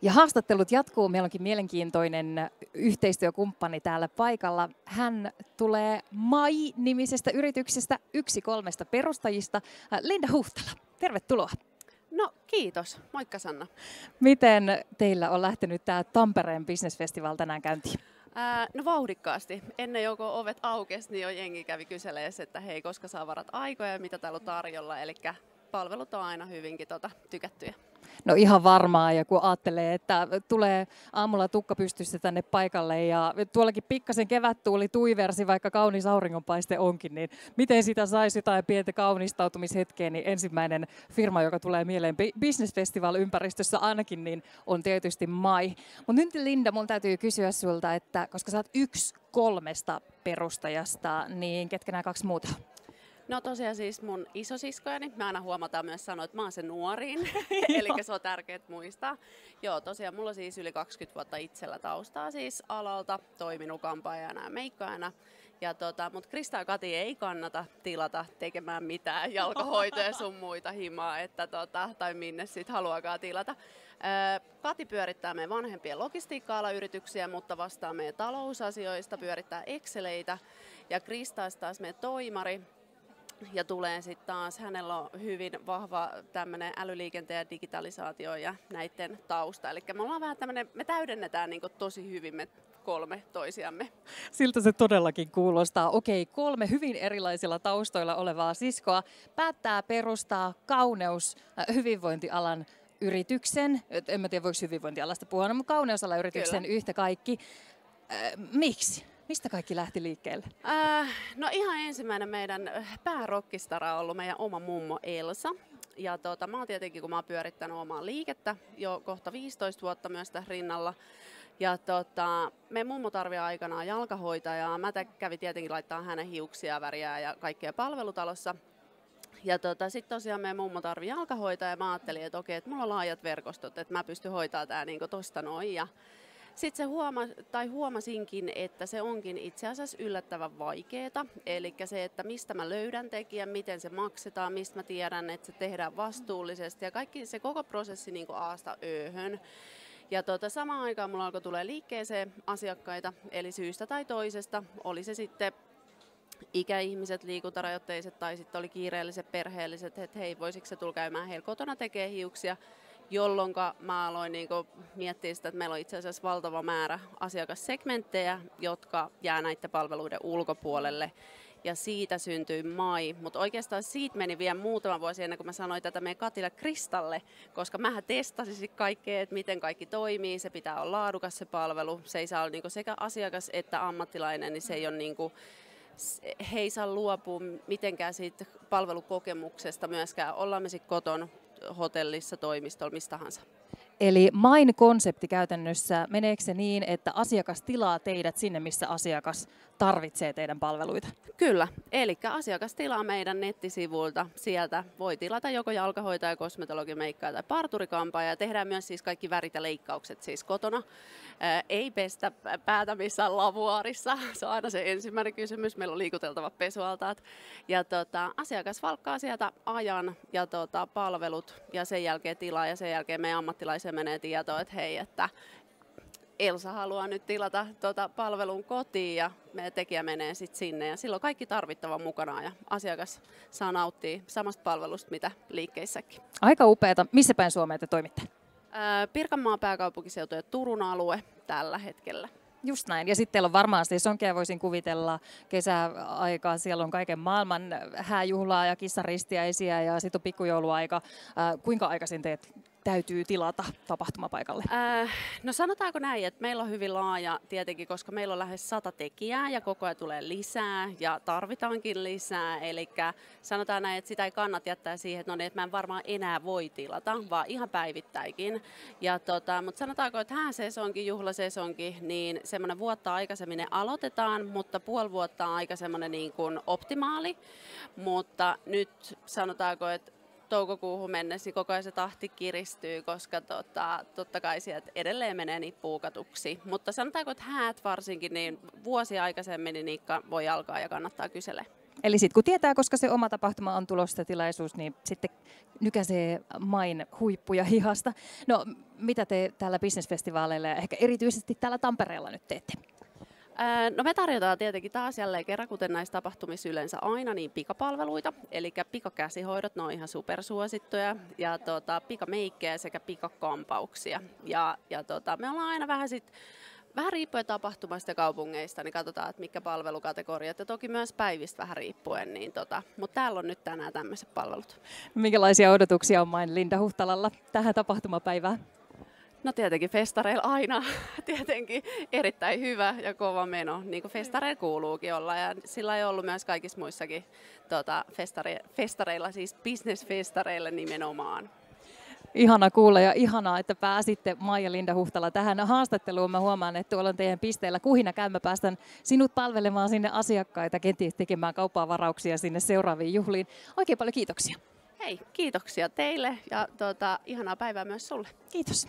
Ja haastattelut jatkuu. Meillä onkin mielenkiintoinen yhteistyökumppani täällä paikalla. Hän tulee MAI-nimisestä yrityksestä, yksi 3 perustajista. Linda Huhtala, tervetuloa. No kiitos. Moikka Sanna. Miten teillä on lähtenyt tämä Tampereen Business Festival tänään käyntiin? No vauhdikkaasti. Ennen joko ovet aukesi, niin jo jengi kävi kyselemään, että hei, koska saa varat aikoja ja mitä täällä on tarjolla. Eli palvelut on aina hyvinkin tykättyjä. No ihan varmaa, ja kun ajattelee, että tulee aamulla tukka pystyssä tänne paikalle ja tuollakin pikkasen kevättuuli tuiversi, vaikka kaunis auringonpaiste onkin, niin miten sitä saisi jotain pientä kaunistautumishetkeä, niin ensimmäinen firma, joka tulee mieleen Business Festival-ympäristössä ainakin, niin on tietysti MAI. Mutta nyt Linda, mun täytyy kysyä sulta, että koska sä oot yksi 3 perustajasta, niin ketkä nämä 2 muuta? No tosiaan siis mun isosiskojani, me aina huomataan myös sanoa, että mä oon se nuorin, eli se on tärkeää muistaa. Joo, tosiaan mulla on siis yli 20 vuotta itsellä taustaa siis alalta, toiminut kampaajana ja meikkaajana. Mutta Krista ja Kati ei kannata tilata tekemään mitään jalkahoitoja sun muita himaa, tai minne sit haluakaan tilata. Kati pyörittää meidän vanhempien logistiikka-alayrityksiä, mutta vastaa meidän talousasioista, pyörittää Exceleitä, ja Krista on taas meidän toimari. Ja tulee sitten taas, hänellä on hyvin vahva tämmöinen älyliikenteen ja digitalisaatio ja näiden tausta. Eli me ollaan vähän tämmöinen, me täydennetään niin tosi hyvin me 3 toisiamme. Siltä se todellakin kuulostaa. Okei, 3 hyvin erilaisilla taustoilla olevaa siskoa päättää perustaa hyvinvointialan yrityksen. En mä tiedä, voiko hyvinvointialasta puhua, mutta kauneusalan yrityksen yhtä kaikki. Miksi? Mistä kaikki lähti liikkeelle? No ihan ensimmäinen meidän päärokkistara on ollut meidän oma mummo Elsa. Ja mä oon tietenkin, kun mä oon pyörittänyt omaa liikettä jo kohta 15 vuotta myös tässä rinnalla. Ja meidän mummo tarvii aikanaan jalkahoitajaa. Mä kävin tietenkin laittaa hänen hiuksia, väriä ja kaikkea palvelutalossa. Ja sitten tosiaan meidän mummo tarvii jalkahoitajaa ja mä ajattelin, että okei, että mulla on laajat verkostot, että mä pystyn hoitamaan tää niinku tosta noin. Sitten huomasinkin, että se onkin itse asiassa yllättävän vaikeaa. Eli se, että mistä mä löydän tekijän, miten se maksetaan, mistä mä tiedän, että se tehdään vastuullisesti. Ja kaikki se koko prosessi niin kuin A:sta Ö:hön. Ja samaan aikaan mulla alkoi tulee liikkeeseen asiakkaita, eli syystä tai toisesta. Oli se sitten ikäihmiset, liikuntarajoitteiset tai sitten oli kiireelliset perheelliset, että hei, voisiko se tulla käymään heillä kotona tekee hiuksia. Jolloin mä aloin miettiä sitä, että meillä on itse asiassa valtava määrä asiakassegmenttejä, jotka jää näiden palveluiden ulkopuolelle. Ja siitä syntyi MAI, mutta oikeastaan siitä meni vielä muutama vuosi ennen kuin mä sanoin tätä meidän Katille Kristalle, koska mähän testasin kaikkea, että miten kaikki toimii, se pitää olla laadukas se palvelu, se ei saa olla sekä asiakas että ammattilainen, niin se ei ole he ei saa luopua mitenkään siitä palvelukokemuksesta myöskään, ollaan me sitten kotona, hotellissa, toimistolla, mistä tahansa. Eli MAIn konsepti käytännössä, meneekö se niin, että asiakas tilaa teidät sinne, missä asiakas tarvitsee teidän palveluita? Kyllä, eli asiakas tilaa meidän nettisivuilta. Sieltä voi tilata joko jalkahoitaja, kosmetologi, meikkaaja tai parturikampaaja. Ja tehdään myös siis kaikki värit ja leikkaukset siis kotona. Ei pestä päätä missään lavuaarissa. Se on aina se ensimmäinen kysymys. Meillä on liikuteltavat pesualtaat. Ja asiakas valkkaa sieltä ajan ja palvelut ja sen jälkeen tilaa ja sen jälkeen meidän ammattilaisen menee tietoa, että hei, että Elsa haluaa nyt tilata palvelun kotiin ja meidän tekijä menee sitten sinne ja silloin kaikki tarvittava mukana ja asiakas saa nauttia samasta palvelusta mitä liikkeissäkin. Aika upeata. Missä päin Suomea te toimitte? Pirkanmaan pääkaupunkiseutu ja Turun alue tällä hetkellä. Just näin. Ja sitten teillä on varmaan sesonkia, voisin kuvitella, kesäaikaa. Siellä on kaiken maailman hääjuhlaa ja kissaristiäisiä ja sitten on pikkujouluaika. Kuinka aikaisin teet täytyy tilata tapahtumapaikalle? No sanotaanko näin, että meillä on hyvin laaja tietenkin, koska meillä on lähes 100 tekijää ja koko ajan tulee lisää ja tarvitaankin lisää. Eli sanotaan näin, että sitä ei kannata jättää siihen, että, no niin, että mä en varmaan enää voi tilata, vaan ihan päivittäinkin. Mutta sanotaanko, että hääsesonkin, juhlasesonkin, niin semmoinen vuotta aikaisemmin ne aloitetaan, mutta puoli vuotta on aika semmoinen niin kuin optimaali. Mutta nyt sanotaanko, että toukokuuhun mennessä niin koko ajan se tahti kiristyy, koska totta kai sieltä edelleen menee niitä puukatuksi. Mutta sanotaanko, että häät varsinkin, niin vuosi aikaisemmin niin niitä voi alkaa ja kannattaa kysellä. Eli sitten kun tietää, koska se oma tapahtuma on tulossa tilaisuus, niin sitten nykäisee main huippuja hihasta. No, mitä te täällä bisnesfestivaaleilla ja ehkä erityisesti täällä Tampereella nyt teette? No me tarjotaan tietenkin taas jälleen kerran, kuten näissä tapahtumissa yleensä aina, niin pikapalveluita, eli pikakäsihoidot, ne on ihan supersuosittuja, ja pikameikkejä sekä pikakampauksia. Me ollaan aina vähän riippuen tapahtumasta ja kaupungeista, niin katsotaan, että mitkä palvelukategoriat, ja toki myös päivistä vähän riippuen, mutta täällä on nyt tänään tämmöiset palvelut. Minkälaisia odotuksia on Main Linda Huhtalalla tähän tapahtumapäivään? No tietenkin festareilla aina tietenkin erittäin hyvä ja kova meno, niin kuin festareilla kuuluukin olla. Ja sillä ei ollut myös kaikissa muissakin festareilla, siis business-festareilla nimenomaan. Ihana kuulla ja ihanaa, että pääsitte Maija Linda Huhtala tähän haastatteluun. Mä huomaan, että tuolla on teidän pisteellä kuhina käy. Mä päästän sinut palvelemaan sinne asiakkaita, kenties tekemään kauppavarauksia sinne seuraaviin juhliin. Oikein paljon kiitoksia. Hei, kiitoksia teille ja ihanaa päivää myös sulle. Kiitos.